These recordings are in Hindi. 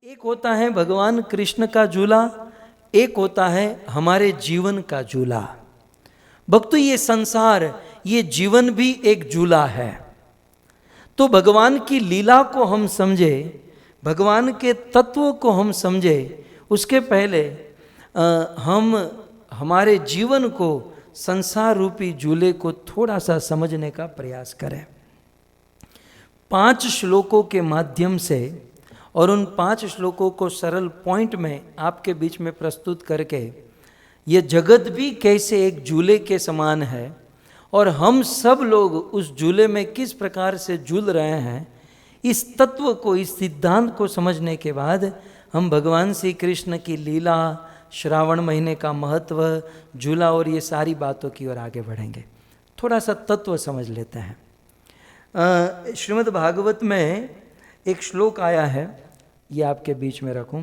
एक होता है भगवान कृष्ण का झूला, एक होता है हमारे जीवन का झूला। भक्तों, ये संसार, ये जीवन भी एक झूला है। तो भगवान की लीला को हम समझे, भगवान के तत्वों को हम समझे, उसके पहले हम हमारे जीवन को, संसार रूपी झूले को थोड़ा सा समझने का प्रयास करें। 5 श्लोकों के माध्यम से और उन 5 श्लोकों को सरल पॉइंट में आपके बीच में प्रस्तुत करके ये जगत भी कैसे एक झूले के समान है और हम सब लोग उस झूले में किस प्रकार से झूल रहे हैं, इस तत्व को, इस सिद्धांत को समझने के बाद हम भगवान श्री कृष्ण की लीला, श्रावण महीने का महत्व, झूला और ये सारी बातों की ओर आगे बढ़ेंगे। थोड़ा सा तत्व समझ लेते हैं। श्रीमद् भागवत में एक श्लोक आया है, ये आपके बीच में रखूं।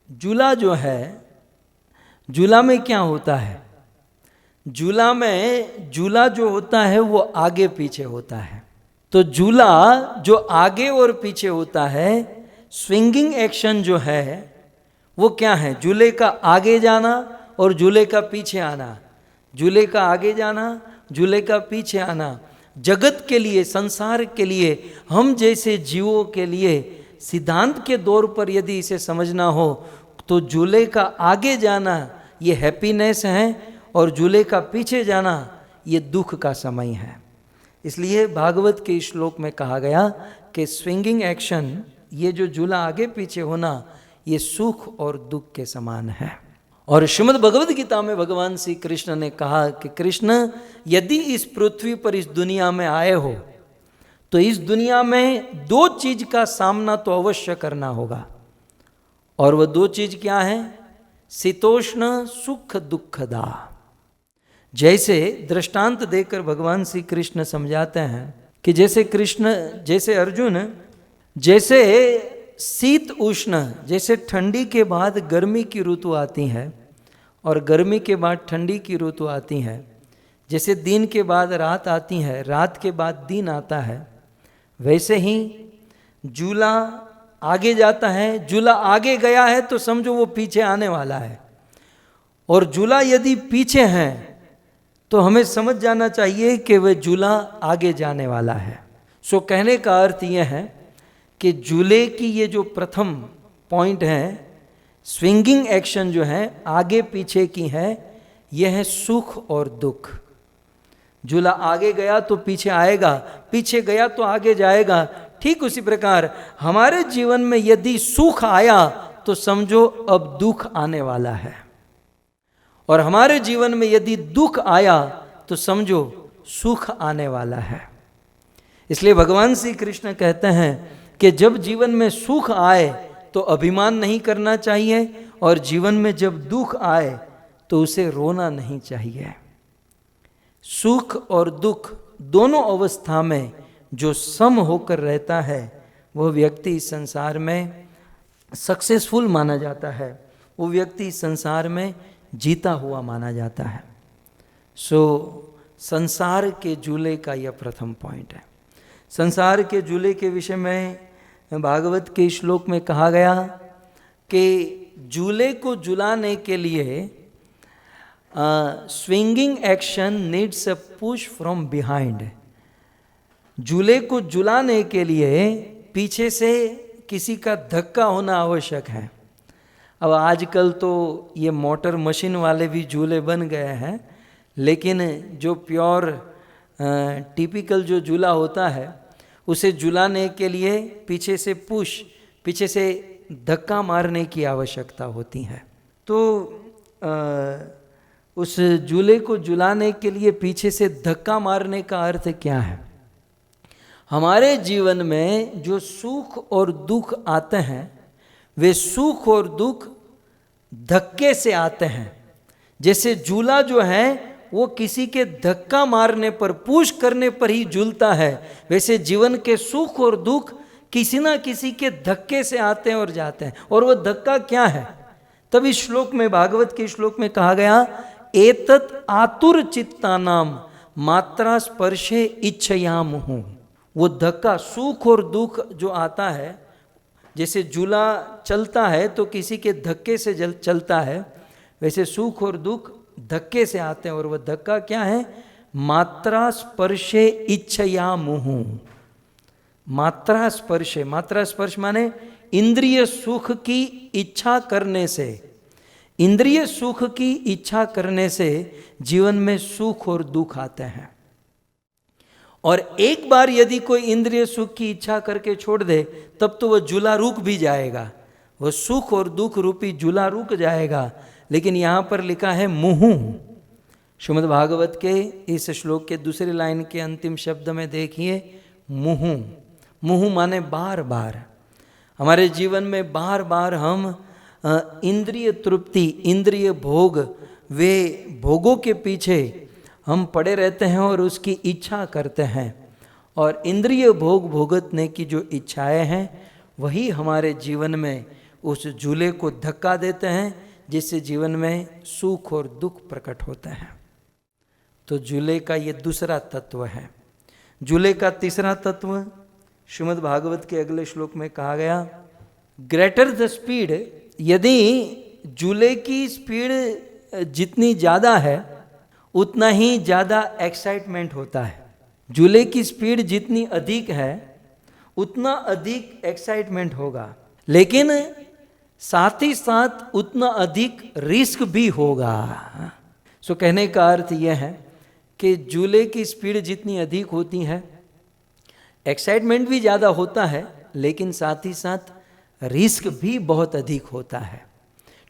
झूला जो है, झूला में क्या होता है? झूला में, झूला जो होता है वो आगे पीछे होता है। तो झूला जो आगे और पीछे होता है, स्विंगिंग एक्शन जो है वो क्या है? झूले का आगे जाना और झूले का पीछे आना, झूले का आगे जाना, झूले का पीछे आना। जगत के लिए, संसार के लिए, हम जैसे जीवों के लिए सिद्धांत के दौर पर यदि इसे समझना हो तो झूले का आगे जाना ये हैप्पीनेस है और झूले का पीछे जाना ये दुख का समय है। इसलिए भागवत के श्लोक में कहा गया कि स्विंगिंग एक्शन, ये जो झूला आगे पीछे होना, ये सुख और दुख के समान है। और श्रीमद् भगवद गीता में भगवान श्री कृष्ण ने कहा कि कृष्ण, यदि इस पृथ्वी पर, इस दुनिया में आए हो तो इस दुनिया में 2 चीज का सामना तो अवश्य करना होगा। और वह 2 चीज क्या है? शीतोष्ण सुख दुखदा। जैसे दृष्टांत देकर भगवान श्री कृष्ण समझाते हैं कि जैसे अर्जुन, जैसे शीत उष्ण, जैसे ठंडी के बाद गर्मी की ऋतु आती है और गर्मी के बाद ठंडी की ऋतु आती है, जैसे दिन के बाद रात आती है, रात के बाद दिन आता है, वैसे ही झूला आगे जाता है। झूला आगे गया है तो समझो वो पीछे आने वाला है, और झूला यदि पीछे है तो हमें समझ जाना चाहिए कि वह झूला आगे जाने वाला है। सो कहने का अर्थ यह है कि झूले की ये जो प्रथम पॉइंट है, स्विंगिंग एक्शन जो है आगे पीछे की है, यह है सुख और दुख। झूला आगे गया तो पीछे आएगा, पीछे गया तो आगे जाएगा। ठीक उसी प्रकार हमारे जीवन में यदि सुख आया तो समझो अब दुख आने वाला है, और हमारे जीवन में यदि दुख आया तो समझो सुख आने वाला है। इसलिए भगवान श्री कृष्ण कहते हैं कि जब जीवन में सुख आए तो अभिमान नहीं करना चाहिए, और जीवन में जब दुख आए तो उसे रोना नहीं चाहिए। सुख और दुख दोनों अवस्था में जो सम होकर रहता है वह व्यक्ति इस संसार में सक्सेसफुल माना जाता है, वो व्यक्ति इस संसार में जीता हुआ माना जाता है। सो संसार के झूले का यह प्रथम पॉइंट है। संसार के झूले के विषय में भागवत के श्लोक में कहा गया कि झूले को झुलाने के लिए swinging action needs a push from behind. झूले को झुलाने के लिए पीछे से किसी का धक्का होना आवश्यक है। अब आजकल तो ये मोटर मशीन वाले भी झूले बन गए हैं, लेकिन जो प्योर टिपिकल जो झूला होता है उसे झुलाने के लिए पीछे से पुश, पीछे से धक्का मारने की आवश्यकता होती है। तो उस झूले को झुलाने के लिए पीछे से धक्का मारने का अर्थ क्या है? हमारे जीवन में जो सुख और दुख आते हैं, वे सुख और दुख धक्के से आते हैं। जैसे झूला जो है वो किसी के धक्का मारने पर, पुश करने पर ही झूलता है, वैसे जीवन के सुख और दुख किसी ना किसी के धक्के से आते हैं और जाते हैं। और वो धक्का क्या है? तभी श्लोक में, भागवत के श्लोक में कहा गया, एतत् आतुर चित्तानाम मात्रा स्पर्शे इच्छयामहु। वो धक्का, सुख और दुख जो आता है, जैसे झूला चलता है तो किसी के धक्के से चलता है, वैसे सुख और दुख धक्के से आते हैं। और वह धक्का क्या है? मात्रा स्पर्शे इच्छया मुहु। मात्रा स्पर्शे, मात्रा स्पर्श माने इंद्रिय सुख की इच्छा करने से, इंद्रिय सुख की इच्छा करने से जीवन में सुख और दुख आते हैं। और एक बार यदि कोई इंद्रिय सुख की इच्छा करके छोड़ दे तब तो वह झूला रुक भी जाएगा, वह सुख और दुख रूपी झूला रुक जाएगा। लेकिन यहाँ पर लिखा है मुहु। श्रीमद् भागवत के इस श्लोक के दूसरी लाइन के अंतिम शब्द में देखिए मुहु। मुहु माने बार बार। हमारे जीवन में बार बार हम इंद्रिय तृप्ति, इंद्रिय भोग, वे भोगों के पीछे हम पड़े रहते हैं और उसकी इच्छा करते हैं। और इंद्रिय भोग भोगतने की जो इच्छाएं हैं वही हमारे जीवन में उस झूले को धक्का देते हैं, जिससे जीवन में सुख और दुख प्रकट होते हैं। तो झूले का ये दूसरा तत्व है। झूले का तीसरा तत्व श्रीमद् भागवत के अगले श्लोक में कहा गया, ग्रेटर द स्पीड। यदि झूले की स्पीड जितनी ज़्यादा है उतना ही ज़्यादा एक्साइटमेंट होता है। झूले की स्पीड जितनी अधिक है उतना अधिक एक्साइटमेंट होगा, लेकिन साथ ही साथ उतना अधिक रिस्क भी होगा। सो कहने का अर्थ यह है कि झूले की स्पीड जितनी अधिक होती है, एक्साइटमेंट भी ज़्यादा होता है, लेकिन साथ ही साथ रिस्क भी बहुत अधिक होता है।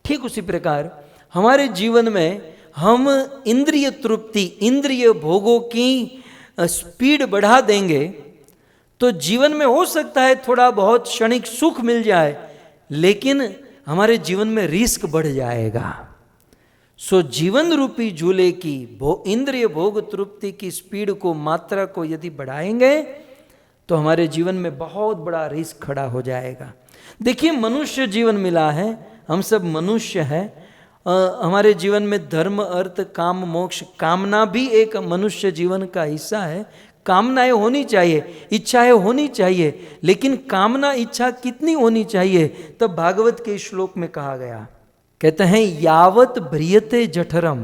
ठीक उसी प्रकार हमारे जीवन में हम इंद्रिय तृप्ति, इंद्रिय भोगों की स्पीड बढ़ा देंगे तो जीवन में हो सकता है थोड़ा बहुत क्षणिक सुख मिल जाए, लेकिन हमारे जीवन में रिस्क बढ़ जाएगा। सो जीवन रूपी झूले की इंद्रिय भोग तृप्ति की स्पीड को, मात्रा को यदि बढ़ाएंगे तो हमारे जीवन में बहुत बड़ा रिस्क खड़ा हो जाएगा। देखिए, मनुष्य जीवन मिला है, हम सब मनुष्य हैं। हमारे जीवन में धर्म, अर्थ, काम, मोक्ष, कामना भी एक मनुष्य जीवन का हिस्सा है। कामनाएं होनी चाहिए, इच्छाएं होनी चाहिए, लेकिन कामना इच्छा कितनी होनी चाहिए? तब भागवत के श्लोक में कहा गया, कहते हैं यावत भ्रियते जठरम।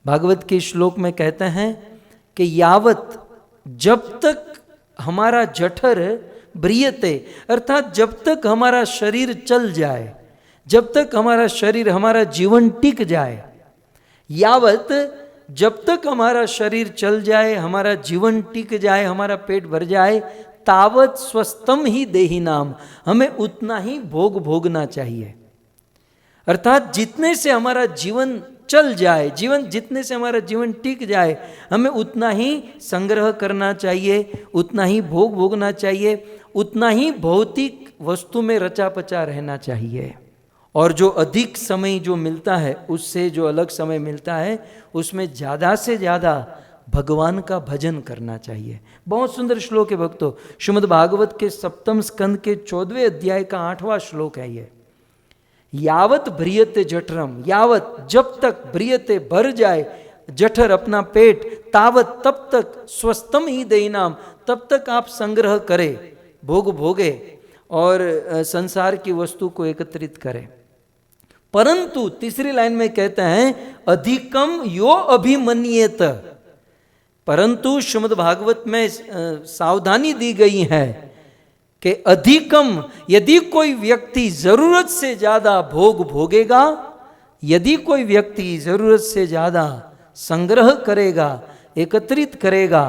भागवत के श्लोक में कहते हैं कि यावत, जब तक हमारा जठर, भ्रियते अर्थात जब तक हमारा शरीर चल जाए, जब तक हमारा शरीर, हमारा जीवन टिक जाए। यावत, जब तक हमारा शरीर चल जाए, हमारा जीवन टिक जाए, हमारा पेट भर जाए, तावत स्वस्थम ही देहि नाम, हमें उतना ही भोग भोगना चाहिए। अर्थात जितने से हमारा जीवन चल जाए, जितने से हमारा जीवन टिक जाए, हमें उतना ही संग्रह करना चाहिए, उतना ही भोग भोगना चाहिए, उतना ही भौतिक वस्तु में रचा पचा रहना चाहिए। और जो अधिक समय जो मिलता है, उससे जो अलग समय मिलता है, उसमें ज़्यादा से ज़्यादा भगवान का भजन करना चाहिए। बहुत सुंदर श्लोक है भक्तों। श्रीमद् भागवत के 7वें स्कंद के 14वें अध्याय का 8वां श्लोक है ये। यावत भ्रियते जठरम, यावत जब तक, भ्रियते भर जाए, जठर अपना पेट, तावत तब तक, स्वस्थम ही देहिनाम तब तक आप संग्रह करें, भोग भोगे और संसार की वस्तु को एकत्रित करें। परंतु तीसरी लाइन में कहते हैं अधिकम यो अभिमन्येत। परंतु श्रीमद् भागवत में सावधानी दी गई है कि अधिकम, यदि कोई व्यक्ति जरूरत से ज्यादा भोग भोगेगा, यदि कोई व्यक्ति जरूरत से ज्यादा संग्रह करेगा, एकत्रित करेगा,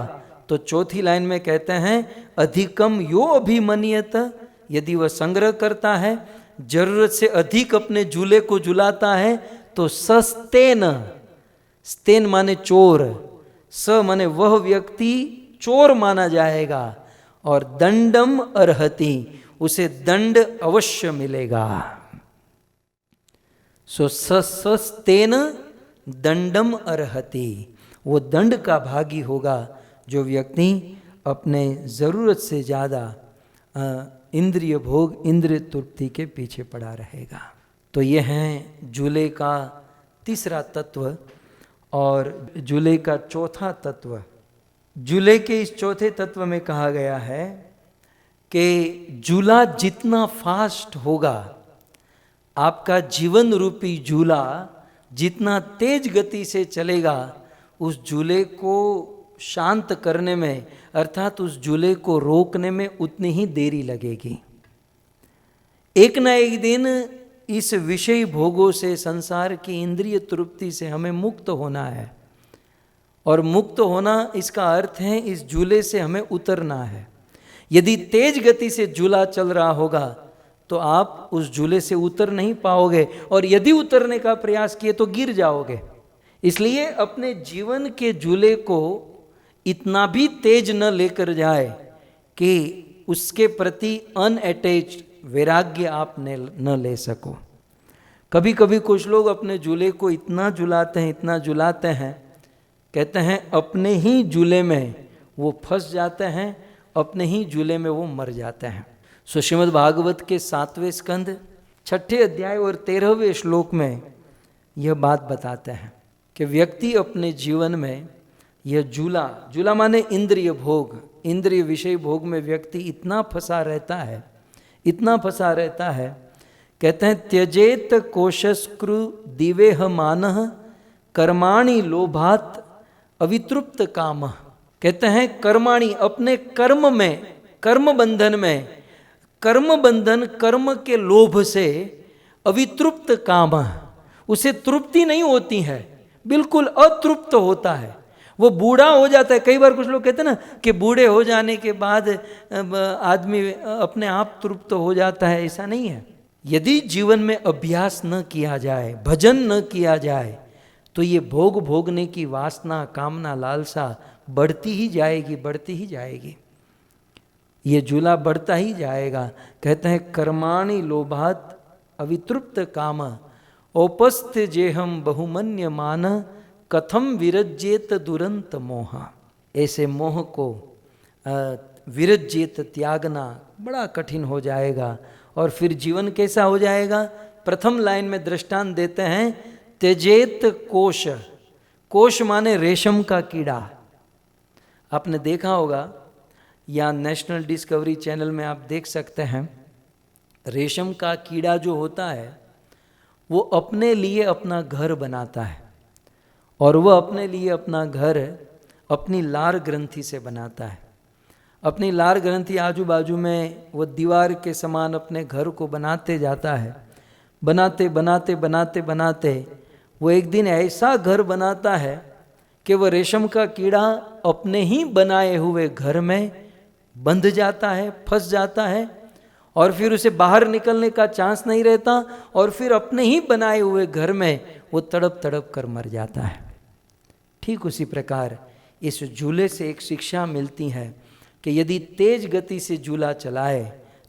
तो चौथी लाइन में कहते हैं अधिकम यो अभिमन्येत, यदि वह संग्रह करता है, जरूरत से अधिक अपने झूले को झुलाता है, तो सस्तेन, स्तेन माने चोर, स माने वह व्यक्ति चोर माना जाएगा, और दंडम अर्हति, उसे दंड अवश्य मिलेगा। सो सस्तेन दंडम अर्हति, वो दंड का भागी होगा जो व्यक्ति अपने जरूरत से ज़्यादा इंद्रिय भोग, इंद्रिय तृप्ति के पीछे पड़ा रहेगा। तो यह है झूले का तीसरा तत्व। और झूले का चौथा तत्व, झूले के इस चौथे तत्व में कहा गया है कि झूला जितना फास्ट होगा, आपका जीवन रूपी झूला जितना तेज गति से चलेगा, उस झूले को शांत करने में अर्थात उस झूले को रोकने में उतनी ही देरी लगेगी। एक न एक दिन इस विषय भोगों से, संसार की इंद्रिय तृप्ति से हमें मुक्त होना है, और मुक्त होना इसका अर्थ है इस झूले से हमें उतरना है। यदि तेज गति से झूला चल रहा होगा तो आप उस झूले से उतर नहीं पाओगे, और यदि उतरने का प्रयास किए तो गिर जाओगे। इसलिए अपने जीवन के झूले को इतना भी तेज न लेकर जाए कि उसके प्रति अनअटैच्ड वैराग्य आप न ले सको। कभी कभी कुछ लोग अपने झूले को इतना झुलाते हैं, इतना झुलाते हैं, कहते हैं अपने ही झूले में वो फंस जाते हैं, अपने ही झूले में वो मर जाते हैं। सो श्रीमद् भागवत के 7वें स्कंद 6ठे अध्याय और 13वें श्लोक में यह बात बताते हैं कि व्यक्ति अपने जीवन में यह झूला माने इंद्रिय भोग, इंद्रिय विषय भोग में व्यक्ति इतना फंसा रहता है, इतना फंसा रहता है। कहते हैं त्यजेत कोशस्क्रु दिवेह मानः कर्माणि लोभात अवितृप्त काम। कहते हैं कर्माणि, अपने कर्म में, कर्म बंधन में, कर्म बंधन कर्म के लोभ से अवितृप्त काम, उसे तृप्ति नहीं होती है, बिल्कुल अतृप्त होता है, वो बूढ़ा हो जाता है। कई बार कुछ लोग कहते हैं ना कि बूढ़े हो जाने के बाद आदमी अपने आप तृप्त हो जाता है, ऐसा नहीं है। यदि जीवन में अभ्यास न किया जाए, भजन न किया जाए, तो ये भोग भोगने की वासना, कामना, लालसा बढ़ती ही जाएगी, बढ़ती ही जाएगी, ये झूला बढ़ता ही जाएगा। कहते हैं कर्माणि लोभात अवितृप्त काम औपस्थ जेहम बहुमन्य मान कथम विरज्येत दुरंत मोह। ऐसे मोह को विरज्येत, त्यागना बड़ा कठिन हो जाएगा, और फिर जीवन कैसा हो जाएगा। प्रथम लाइन में दृष्टांत देते हैं त्यजेत कोश। कोश माने रेशम का कीड़ा। आपने देखा होगा, या नेशनल डिस्कवरी चैनल में आप देख सकते हैं, रेशम का कीड़ा जो होता है वो अपने लिए अपना घर बनाता है, और वह अपने लिए अपना घर अपनी लार ग्रंथि से बनाता है। अपनी लार ग्रंथि आजू बाजू में वो दीवार के समान अपने घर को बनाते जाता है। बनाते बनाते बनाते बनाते वो एक दिन ऐसा घर बनाता है कि वह रेशम का कीड़ा अपने ही बनाए हुए घर में बंध जाता है, फंस जाता है, और फिर उसे बाहर निकलने का चांस नहीं रहता, और फिर अपने ही बनाए हुए घर में वो तड़प तड़प कर मर जाता है। ठीक उसी प्रकार इस झूले से एक शिक्षा मिलती है कि यदि तेज गति से झूला चलाए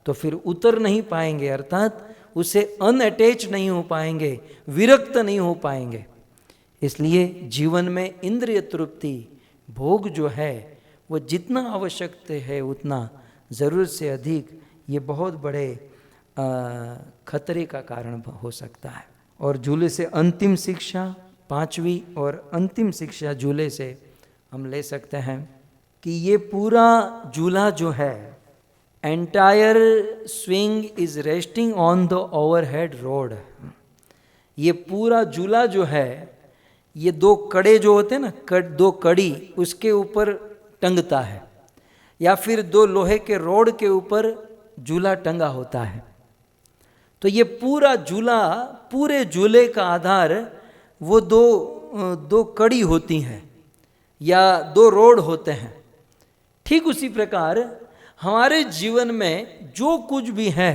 तो फिर उतर नहीं पाएंगे, अर्थात उसे अनअटैच नहीं हो पाएंगे, विरक्त नहीं हो पाएंगे। इसलिए जीवन में इंद्रिय तृप्ति, भोग जो है वो जितना आवश्यक है उतना, ज़रूरत से अधिक ये बहुत बड़े खतरे का कारण हो सकता है। और झूले से अंतिम शिक्षा, 5वीं और अंतिम शिक्षा झूले से हम ले सकते हैं कि ये पूरा झूला जो है, entire swing is resting on the overhead road. ये पूरा झूला जो है, ये 2 कड़े जो होते हैं ना, 2 कड़ी उसके ऊपर टंगता है, या फिर 2 लोहे के रोड के ऊपर झूला टंगा होता है। तो ये पूरा झूला, पूरे झूले का आधार वो 2 कड़ी होती हैं या 2 रोड होते हैं। ठीक उसी प्रकार हमारे जीवन में जो कुछ भी है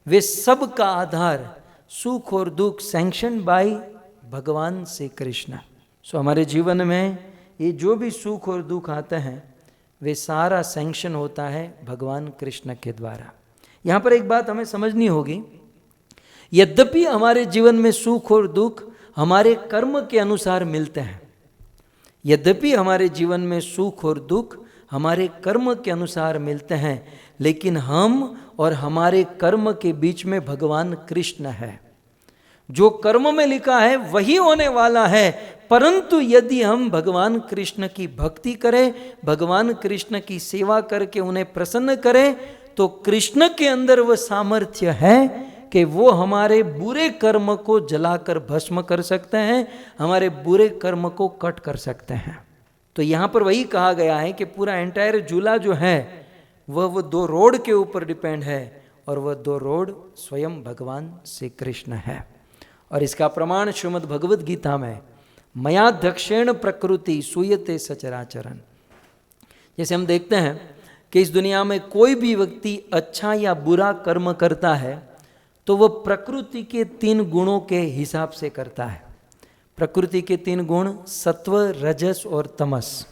वे सब का आधार सुख और दुख सैंक्शन बाय भगवान श्री कृष्ण। सो हमारे जीवन में ये जो भी सुख और दुख आते हैं वे सारा सैंक्शन होता है भगवान कृष्ण के द्वारा। यहाँ पर एक बात हमें समझनी होगी, यद्यपि हमारे जीवन में सुख और दुख हमारे कर्म के अनुसार मिलते हैं, यद्यपि हमारे जीवन में सुख और दुख हमारे कर्म के अनुसार मिलते हैं, लेकिन हम और हमारे कर्म के बीच में भगवान कृष्ण है। जो कर्म में लिखा है वही होने वाला है, परंतु यदि हम भगवान कृष्ण की भक्ति करें, भगवान कृष्ण की सेवा करके उन्हें प्रसन्न करें, तो कृष्ण के अंदर वह सामर्थ्य है कि वो हमारे बुरे कर्म को जलाकर भस्म कर सकते हैं, हमारे बुरे कर्म को कट कर सकते हैं। तो यहाँ पर वही कहा गया है कि पूरा एंटायर झूला जो है वह दो रोड के ऊपर डिपेंड है, और वह दो रोड स्वयं भगवान श्री कृष्ण है। और इसका प्रमाण श्रीमद् भगवद गीता में मया दक्षिण प्रकृति सूयते सचराचरण। जैसे हम देखते हैं कि इस दुनिया में कोई भी व्यक्ति अच्छा या बुरा कर्म करता है तो वह प्रकृति के 3 गुणों के हिसाब से करता है। प्रकृति के 3 गुण सत्व, रजस और तमस।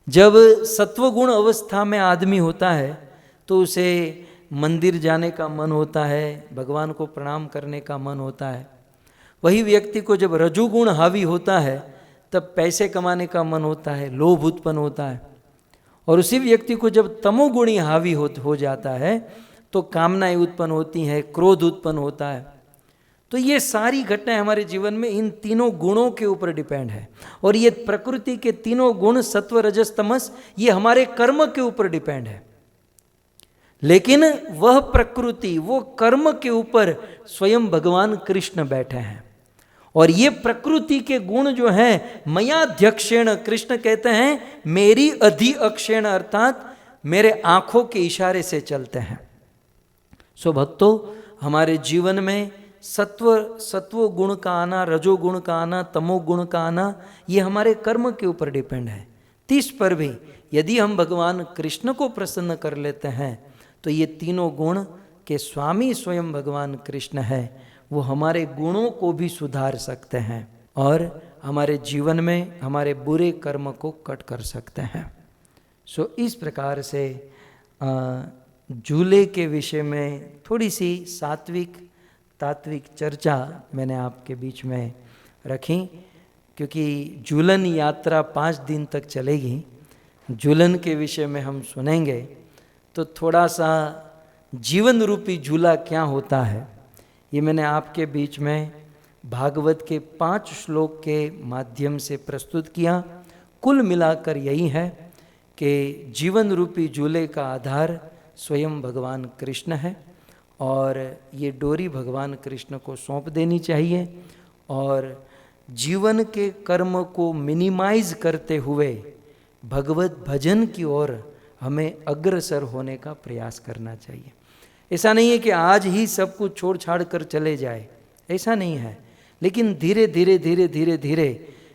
जब सत्व गुण अवस्था में आदमी होता है तो उसे मंदिर जाने का मन होता है, भगवान को प्रणाम करने का मन होता है। वही व्यक्ति को जब रजोगुण हावी होता है तब पैसे कमाने का मन होता है, लोभ उत्पन्न होता है। और उसी व्यक्ति को जब तमोगुणी हावी हो जाता है तो कामनाएं उत्पन्न होती हैं, क्रोध उत्पन्न होता है। तो ये सारी घटनाएं हमारे जीवन में इन तीनों गुणों के ऊपर डिपेंड है। और ये प्रकृति के तीनों गुण सत्व, रजस, तमस, ये हमारे कर्म के ऊपर डिपेंड है। लेकिन वह प्रकृति, वो कर्म के ऊपर स्वयं भगवान कृष्ण बैठे हैं। और ये प्रकृति के गुण जो हैं मयाध्यक्षेण, कृष्ण कहते हैं मेरी अधिअक्षेण, अर्थात मेरे आंखों के इशारे से चलते हैं। सो भक्तों, हमारे जीवन में सत्व गुण का आना, रजोगुण का आना, तमोगुण का आना, ये हमारे कर्म के ऊपर डिपेंड है। 30 पर भी यदि हम भगवान कृष्ण को प्रसन्न कर लेते हैं तो ये तीनों गुण के स्वामी स्वयं भगवान कृष्ण है, वो हमारे गुणों को भी सुधार सकते हैं और हमारे जीवन में हमारे बुरे कर्म को कट कर सकते हैं। सो इस प्रकार से झूले के विषय में थोड़ी सी सात्विक तात्विक चर्चा मैंने आपके बीच में रखी, क्योंकि झूलन यात्रा 5 दिन तक चलेगी। झूलन के विषय में हम सुनेंगे तो थोड़ा सा जीवन रूपी झूला क्या होता है ये मैंने आपके बीच में भागवत के 5 श्लोक के माध्यम से प्रस्तुत किया। कुल मिलाकर यही है कि जीवन रूपी झूले का आधार स्वयं भगवान कृष्ण है और ये डोरी भगवान कृष्ण को सौंप देनी चाहिए और जीवन के कर्म को मिनिमाइज करते हुए भगवत भजन की ओर हमें अग्रसर होने का प्रयास करना चाहिए। ऐसा नहीं है कि आज ही सब कुछ छोड़ छाड़ कर चले जाए, ऐसा नहीं है, लेकिन धीरे धीरे धीरे धीरे धीरे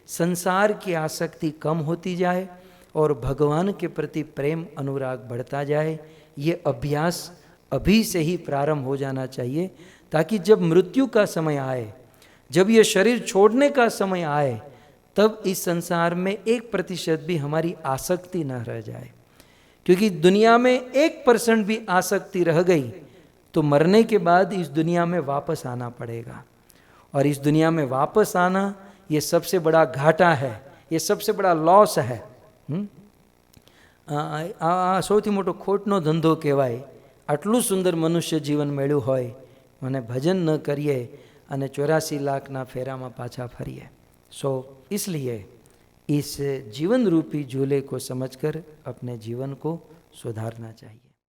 संसार की आसक्ति कम होती जाए और भगवान के प्रति प्रेम अनुराग बढ़ता जाए। ये अभ्यास अभी से ही प्रारंभ हो जाना चाहिए, ताकि जब मृत्यु का समय आए, जब ये शरीर छोड़ने का समय आए, तब इस संसार में 1% भी हमारी आसक्ति न रह जाए। क्योंकि दुनिया में 1% भी आसक्ति रह गई तो मरने के बाद इस दुनिया में वापस आना पड़ेगा, और इस दुनिया में वापस आना ये सबसे बड़ा घाटा है, ये सबसे बड़ा लॉस है। સૌથી મોટો ખોટનો ધંધો કહેવાય। આટલું સુંદર મનુષ્ય જીવન મળ્યું હોય અને ભજન ન કરીએ અને 84 લાખના ફેરામાં પાછા ફરીએ। इसलिए इस जीवन रूपी झूले को समझकर अपने जीवन को सुधारना चाहिए।